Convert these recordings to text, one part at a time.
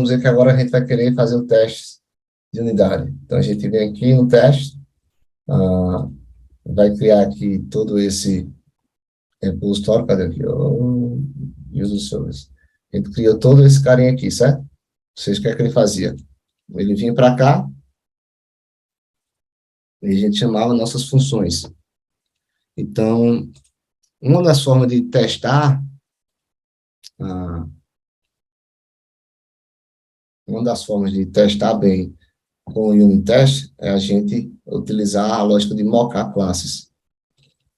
vamos dizer que agora a gente vai querer fazer o teste de unidade. Então, a gente vem aqui no teste, vai criar aqui todo esse repositório, cadê aqui? User Service. A gente criou todo esse carinha aqui, certo? Vocês, o que é que ele fazia? Ele vinha para cá, e a gente chamava nossas funções. Então, uma das formas de testar, bem com o unit test é a gente utilizar a lógica de mock classes.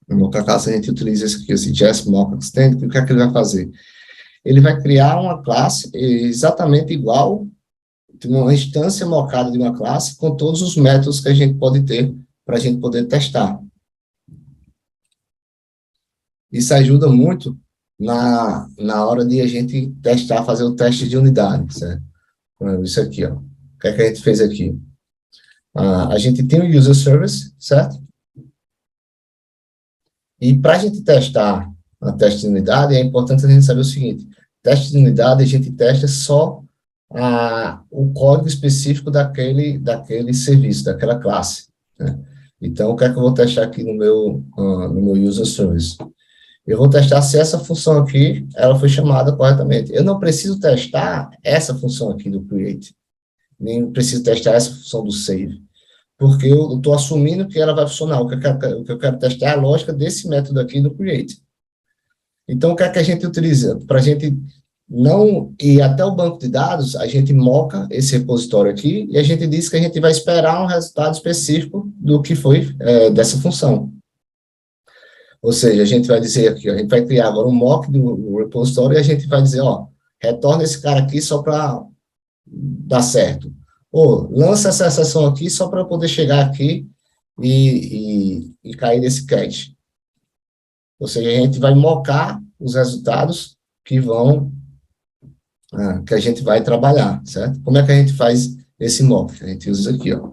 No mock class a gente utiliza esse aqui, esse JS mock extend, que o que é que ele vai fazer? Ele vai criar uma classe exatamente igual, uma instância mockada de uma classe, com todos os métodos que a gente pode ter para a gente poder testar. Isso ajuda muito na hora de a gente testar, fazer o teste de unidade, certo? Isso aqui, ó. O que é que a gente fez aqui? A gente tem o user service, certo? E para a gente testar a teste de unidade, é importante a gente saber o seguinte: teste de unidade, a gente testa só o código específico daquele serviço, daquela classe, né? Então, o que é que eu vou testar aqui no meu user service? Eu vou testar se essa função aqui, ela foi chamada corretamente. Eu não preciso testar essa função aqui do create, nem preciso testar essa função do save, porque eu estou assumindo que ela vai funcionar. O que eu quero testar é a lógica desse método aqui do create. Então, o que é que a gente utiliza? Para a gente não ir até o banco de dados, a gente moca esse repositório aqui e a gente diz que a gente vai esperar um resultado específico do que foi dessa função. Ou seja, a gente vai dizer aqui, a gente vai criar agora um mock do repositório e a gente vai dizer, ó, retorna esse cara aqui só para dar certo. Ou lança essa exceção aqui só para eu poder chegar aqui e cair nesse catch. Ou seja, a gente vai mocar os resultados que que a gente vai trabalhar, certo? Como é que a gente faz esse mock? A gente usa isso aqui, ó.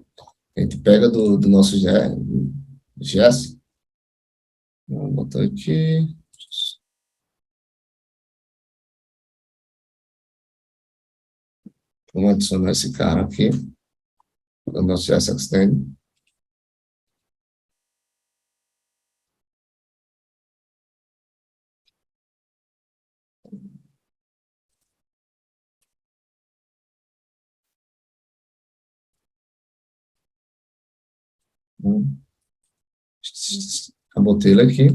A gente pega do nosso GS. Vou botar aqui. Vamos adicionar esse cara aqui. O nosso JS Extend. Eu botei ele aqui.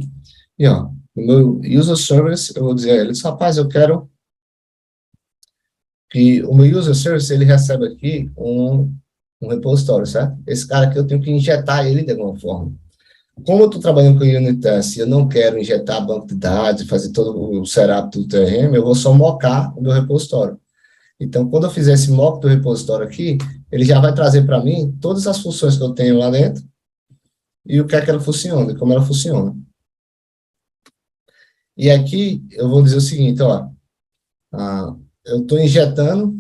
E, ó, no meu user service, eu vou dizer a ele, rapaz, eu quero que o meu user service, ele recebe aqui um repositório, certo? Esse cara aqui, eu tenho que injetar ele de alguma forma. Como eu estou trabalhando com o unit test e eu não quero injetar banco de dados, fazer todo o setup do TRM, eu vou só mocar o meu repositório. Então, quando eu fizer esse mock do repositório aqui, ele já vai trazer para mim todas as funções que eu tenho lá dentro e o que é que ela funciona, e como ela funciona. E aqui, eu vou dizer o seguinte, ó, eu estou injetando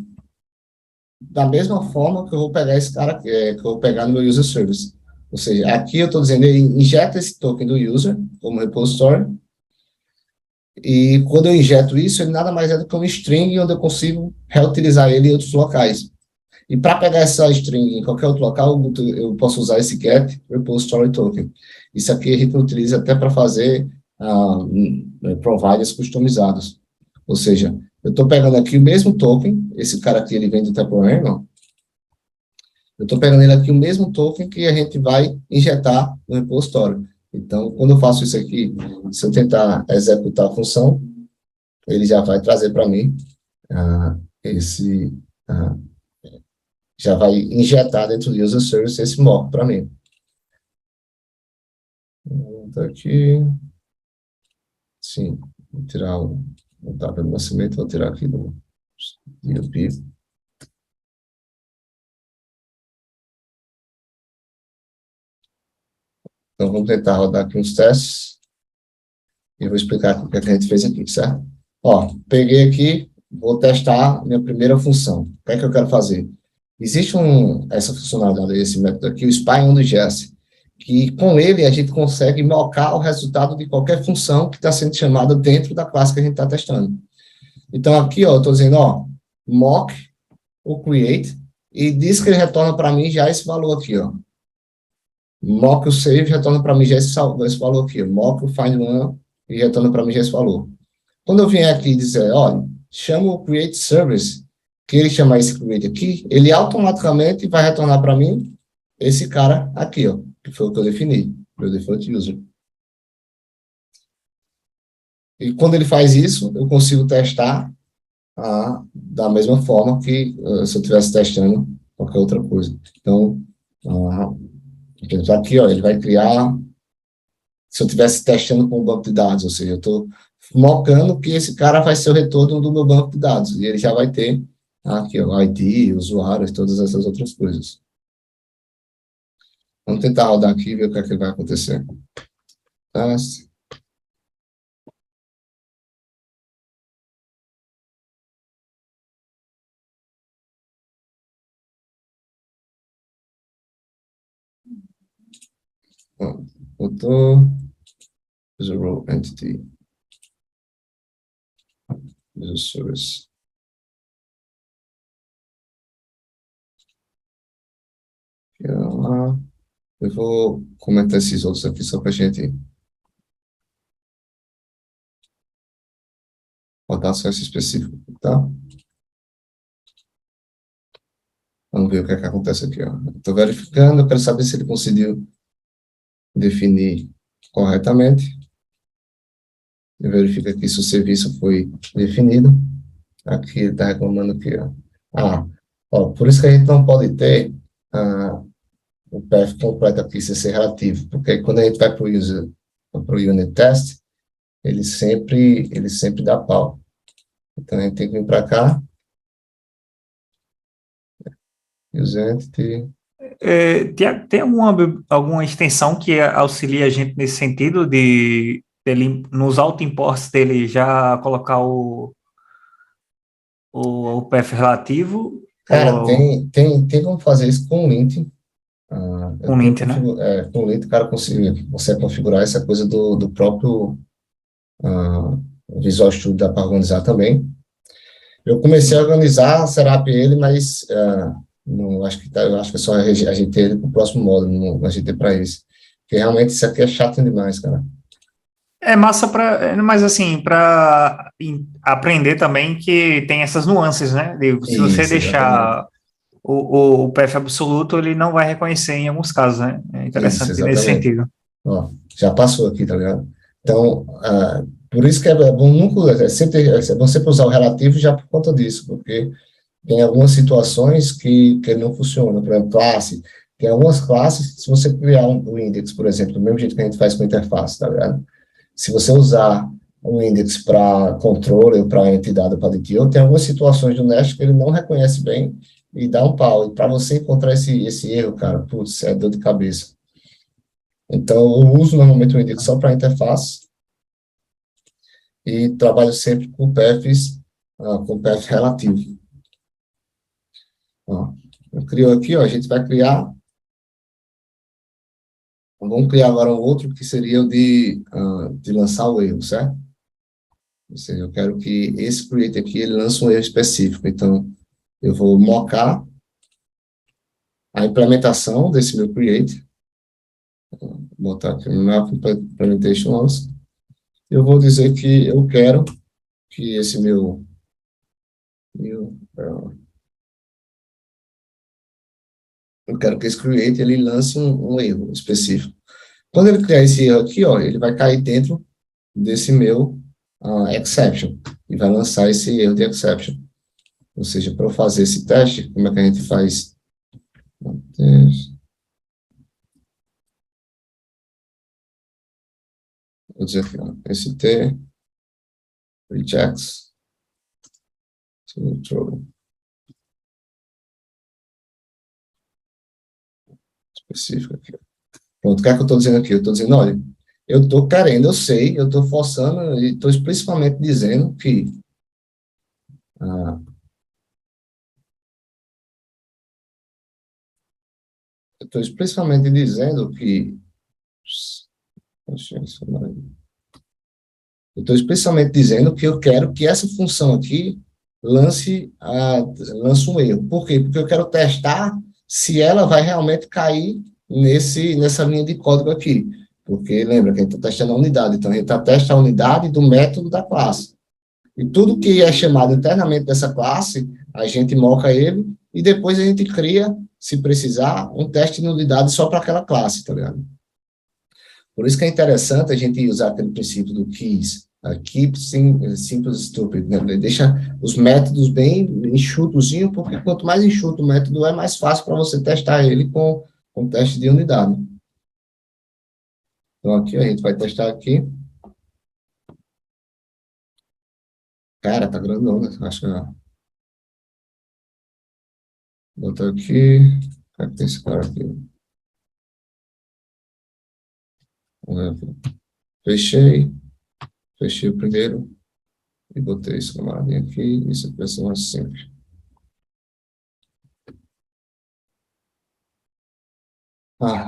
da mesma forma que eu vou pegar esse cara, que eu vou pegar no meu user service. Ou seja, aqui eu estou dizendo, ele injeta esse token do user como repository, e quando eu injeto isso, ele nada mais é do que um string onde eu consigo reutilizar ele em outros locais. E para pegar essa string em qualquer outro local, eu posso usar esse get repository token. Isso aqui a gente utiliza até para fazer providers customizados. Ou seja, eu estou pegando aqui o mesmo token, esse cara aqui ele vem do TempleRandom, eu estou pegando ele aqui o mesmo token que a gente vai injetar no repositório. Então, quando eu faço isso aqui, se eu tentar executar a função, ele já vai trazer para mim já vai injetar dentro do user service esse mock para mim. Então, aqui, sim, vou tirar o data do nascimento, vou tirar aqui do DOP. Então, vamos tentar rodar aqui uns testes e vou explicar o que a gente fez aqui, certo? Ó, peguei aqui, vou testar minha primeira função. O que é que eu quero fazer? Existe essa funcionalidade, esse método aqui, o spy on the JS, que com ele a gente consegue mocar o resultado de qualquer função que está sendo chamada dentro da classe que a gente está testando. Então, aqui, ó, eu estou dizendo, ó, mock o create e diz que ele retorna para mim já esse valor aqui, ó. Mock o save retorna para mim já esse valor aqui. Mock o find one e retorna para mim já esse valor. Quando eu vier aqui e dizer, olha, chama o create service, que ele chamar esse create aqui, ele automaticamente vai retornar para mim esse cara aqui, ó, que foi o que eu defini, meu default user. E quando ele faz isso, eu consigo testar da mesma forma que se eu estivesse testando qualquer outra coisa. Então, aqui, ó, ele vai criar, se eu estivesse testando com o banco de dados, ou seja, eu estou mocando que esse cara vai ser o retorno do meu banco de dados, e ele já vai ter aqui, ó, ID, usuários, todas essas outras coisas. Vamos tentar rodar aqui e ver o que é que vai acontecer. Teste. Botou zero entity user service. Eu vou comentar esses outros aqui só para a gente rodar só esse específico, tá? Vamos ver o que é que acontece aqui, ó. Estou verificando, eu quero saber se ele conseguiu definir corretamente. Eu verifico aqui se o serviço foi definido. Aqui ele está reclamando aqui, ó. Ó, por isso que a gente não pode ter o path completo aqui sem ser relativo, porque quando a gente vai para o unit test, ele sempre dá pau. Então a gente tem que vir para cá, use entity. Tem alguma extensão que auxilia a gente nesse sentido de dele, nos auto-imports dele já colocar o path relativo? Cara, tem como fazer isso com o lint. Com lint, né? Com o lint, o cara consegue configurar essa coisa do próprio Visual Studio, dá para organizar também. Eu comecei a organizar a Serap ele, mas não, eu acho que é só ajeitei ele para o próximo módulo, não ajeitei para esse. Porque realmente isso aqui é chato demais, cara. É massa mas assim, para aprender também que tem essas nuances, né? Se você Isso, exatamente. deixar o path absoluto, ele não vai reconhecer em alguns casos, né? É Isso, interessante nesse exatamente. sentido. Ó, já passou aqui, tá ligado? Então, por isso que é bom nunca, é bom sempre usar o relativo já por conta disso, porque tem algumas situações que não funcionam. Por exemplo, classe. Tem algumas classes, se você criar um index, por exemplo, do mesmo jeito que a gente faz com interface, tá ligado? Se você usar um index para controle ou para entidade ou para DTO, tem algumas situações do Nest que ele não reconhece bem e dá um pau. E para você encontrar esse erro, cara, putz, é dor de cabeça. Então, eu uso normalmente o index só para interface e trabalho sempre com path relativo. Ó, eu crio aqui, ó, a gente vai criar. Vamos criar agora um outro que seria o de lançar o erro, certo? Ou seja, eu quero que esse create aqui, ele lance um erro específico. Então, eu vou mocar a implementação desse meu create. Vou botar aqui no map implementation once. Eu vou dizer que eu quero que esse eu quero que esse create ele lance um erro específico. Quando ele criar esse erro aqui, ó, ele vai cair dentro desse meu exception e vai lançar esse erro de exception. Ou seja, para eu fazer esse teste, como é que a gente faz? Vou dizer aqui, ó, st rejects to true. Específico aqui. Pronto, o que é que eu estou dizendo aqui? Eu estou dizendo, olha, eu estou querendo, eu sei, eu estou forçando e estou explicitamente dizendo que eu estou explicitamente dizendo que eu estou especialmente dizendo que eu quero que essa função aqui lance um erro. Por quê? Porque eu quero testar se ela vai realmente cair nessa linha de código aqui. Porque lembra que a gente está testando a unidade, então a gente está testando a unidade do método da classe. E tudo que é chamado internamente dessa classe, a gente moca ele e depois a gente cria, se precisar, um teste de unidade só para aquela classe, tá ligado? Por isso que é interessante a gente usar aquele princípio do KEYS, Keep Simple Stupid, né? Deixa os métodos bem enxutozinho, porque quanto mais enxuto o método é, mais fácil para você testar ele com teste de unidade. Então, aqui a gente vai testar aqui. Cara, tá grandão, né? Acho que... Vou botar aqui... Como é que tem esse cara aqui? Fechei. Fechei o primeiro. E botei esse camaradinho aqui. Isso aqui vai ser mais simples.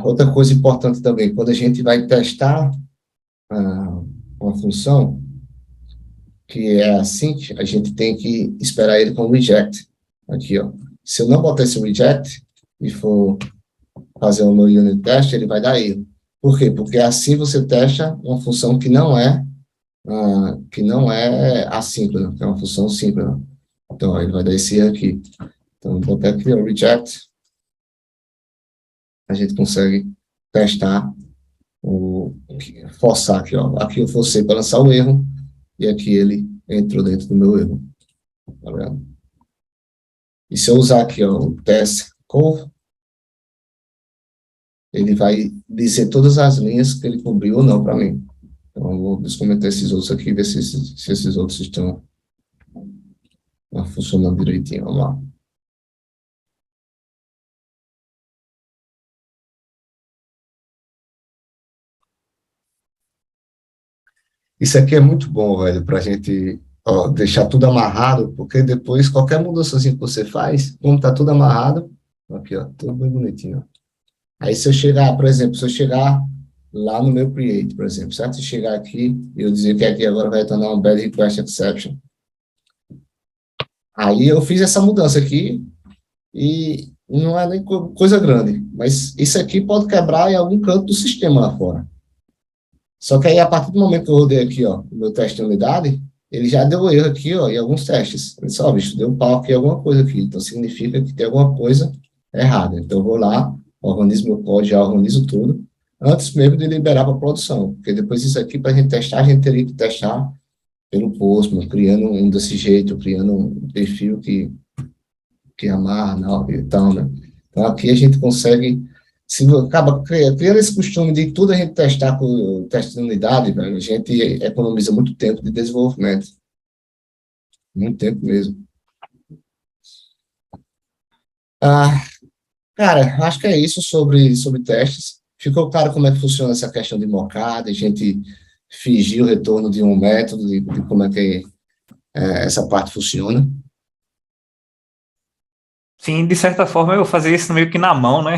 Outra coisa importante também, quando a gente vai testar uma função, que é assim, a gente tem que esperar ele com reject. Aqui, ó. Se eu não botar esse reject e for fazer o meu unit test, ele vai dar erro. Por quê? Porque assim você testa uma função que não é assíncrona, que é uma função síncrona. Então, ó, ele vai dar esse erro aqui. Então, vou botar aqui o reject. A gente consegue testar, forçar aqui, ó. Aqui eu forcei para lançar o erro, e aqui ele entrou dentro do meu erro. Tá vendo? E se eu usar aqui, ó, o test curve, ele vai dizer todas as linhas que ele cobriu ou não para mim. Então, eu vou descomentar esses outros aqui e ver se esses outros estão funcionando direitinho. Vamos lá. Isso aqui é muito bom, velho, para a gente deixar tudo amarrado, porque depois qualquer mudança que você faz, como está tudo amarrado, aqui, ó, tudo bem bonitinho. Aí se eu chegar, por exemplo, se eu chegar lá no meu create, por exemplo, certo? Se eu chegar aqui e eu dizer que aqui agora vai retornar um bad request exception. Aí eu fiz essa mudança aqui e não é nem coisa grande, mas isso aqui pode quebrar em algum canto do sistema lá fora. Só que aí, a partir do momento que eu rodei aqui, ó, o meu teste de unidade, ele já deu erro aqui, ó, em alguns testes. Ele disse, ó, bicho, deu pau aqui, alguma coisa aqui. Então, significa que tem alguma coisa errada. Então, eu vou lá, organizo meu código, já organizo tudo, antes mesmo de liberar para produção. Porque depois disso aqui, para a gente testar, a gente teria que testar pelo Postman, criando um desse jeito, criando um perfil que amarra, não, e tal, né? Então, aqui a gente consegue, se acaba criando esse costume de tudo a gente testar com o teste de unidade, velho, a gente economiza muito tempo de desenvolvimento. Muito tempo mesmo. Ah, cara, acho que é isso sobre testes. Ficou claro como é que funciona essa questão de mockup, a gente fingir o retorno de um método, de como é que essa parte funciona. Sim, de certa forma eu fazia isso meio que na mão, né?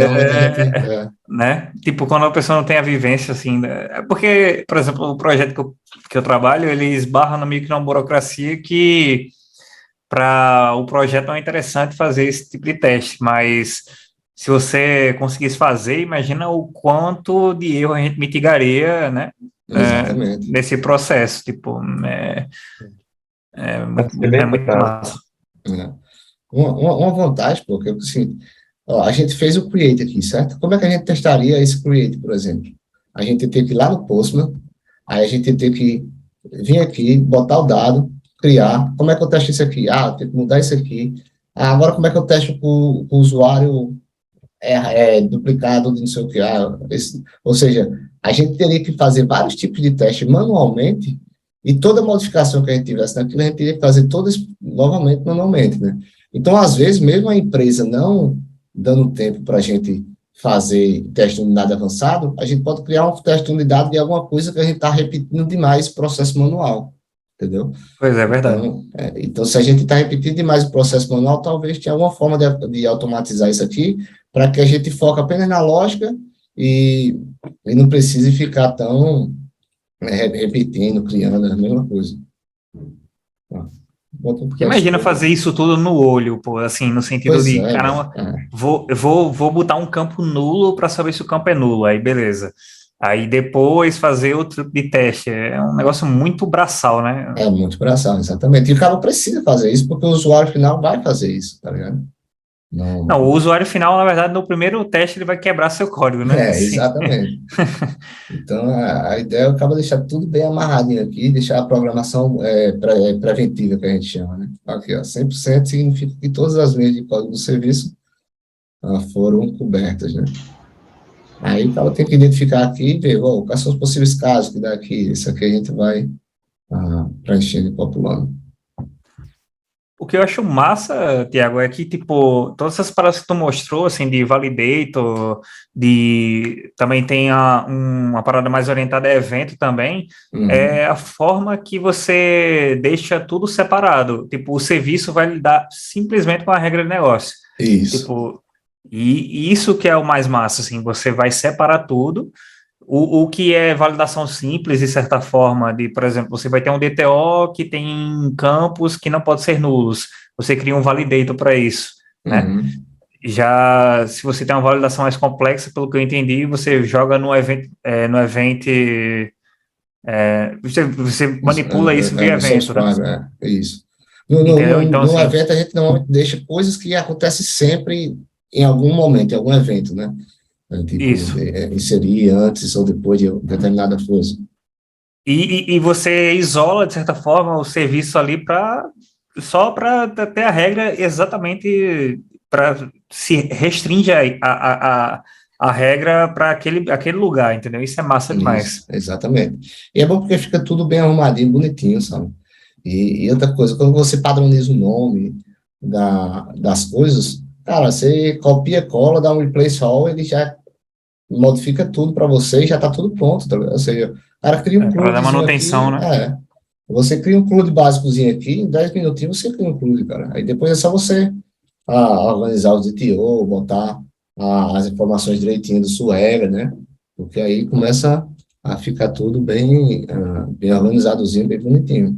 Normalmente a gente... Né? Tipo, quando a pessoa não tem a vivência, assim, né? É porque, por exemplo, o projeto que eu trabalho, ele esbarra no meio que numa burocracia que para o projeto não é interessante fazer esse tipo de teste, mas se você conseguisse fazer, imagina o quanto de erro a gente mitigaria, né? Exatamente. Nesse processo, tipo, Deve ser bem é muito bacana. massa. É. Uma vantagem, porque assim, ó, a gente fez o create aqui, certo? Como é que a gente testaria esse create, por exemplo? A gente tem que ir lá no Postman, aí a gente tem que vir aqui, botar o dado, criar. Como é que eu testo isso aqui? Eu tenho que mudar isso aqui. Agora como é que eu testo com o usuário duplicado de não sei o que? Ou seja, a gente teria que fazer vários tipos de teste manualmente e toda modificação que a gente tivesse naquilo, a gente teria que fazer todas novamente manualmente, né? Então, às vezes, mesmo a empresa não dando tempo para a gente fazer teste de unidade avançado, a gente pode criar um teste de unidade de alguma coisa que a gente está repetindo demais o processo manual, entendeu? Pois é, verdade. Então, se a gente está repetindo demais o processo manual, talvez tenha alguma forma de automatizar isso aqui, para que a gente foque apenas na lógica e não precise ficar tão repetindo, criando a mesma coisa. enquanto o Porque teste imagina todo. fazer isso tudo no olho, pô, assim, no sentido Pois de, é, velho. caramba, vou botar um campo nulo para saber se o campo é nulo, aí beleza. Aí depois fazer outro tipo de teste. É um negócio muito braçal, né? É muito braçal, exatamente. E o cara precisa fazer isso porque o usuário final vai fazer isso, tá ligado? Não, Não, o usuário final, na verdade, no primeiro teste ele vai quebrar seu código, né? Assim. exatamente. Então, a ideia é acaba deixar tudo bem amarradinho aqui, deixar a programação preventiva, que a gente chama, né? Aqui, ó, 100% significa que todas as linhas de código do serviço foram cobertas, né? Aí o cara tem que identificar aqui e ver, ó, quais são os possíveis casos que dá aqui. Isso aqui a gente vai preenchendo e populando. O que eu acho massa, Tiago, é que, tipo, todas essas paradas que tu mostrou, assim, de validator, também tem uma parada mais orientada a evento também, é Uhum. a forma que você deixa tudo separado. Tipo, o serviço vai lidar simplesmente com a regra de negócio. Isso. Tipo, e isso que é o mais massa, assim, você vai separar tudo. O que é validação simples, de certa forma, de, por exemplo, você vai ter um DTO que tem campos que não podem ser nulos. Você cria um validator para isso, né? Uhum. Já se você tem uma validação mais complexa, pelo que eu entendi, você joga você manipula isso via No evento, né? subscribe, é isso. Entendeu? Então, No assim, evento, a gente normalmente deixa coisas que acontecem sempre em algum momento, em algum evento, né? Tipo, isso. inserir antes ou depois de determinada coisa. E você isola, de certa forma, o serviço ali só para ter a regra exatamente para se restringe a regra para aquele lugar, entendeu? Isso é massa Isso, demais. exatamente. E é bom porque fica tudo bem arrumadinho, bonitinho, sabe? E outra coisa, quando você padroniza o nome das coisas, cara, você copia, cola, dá um replace all, ele já modifica tudo para você e já está tudo pronto, tá ligado? Ou seja, o cara cria um Para dar CRUDzinho manutenção, aqui, né? você cria um CRUD básicozinho aqui, em 10 minutinhos você cria um CRUD, cara. Aí depois é só você organizar os DTO, botar as informações direitinho do Swagger, né? Porque aí começa a ficar tudo bem organizadozinho, bem bonitinho.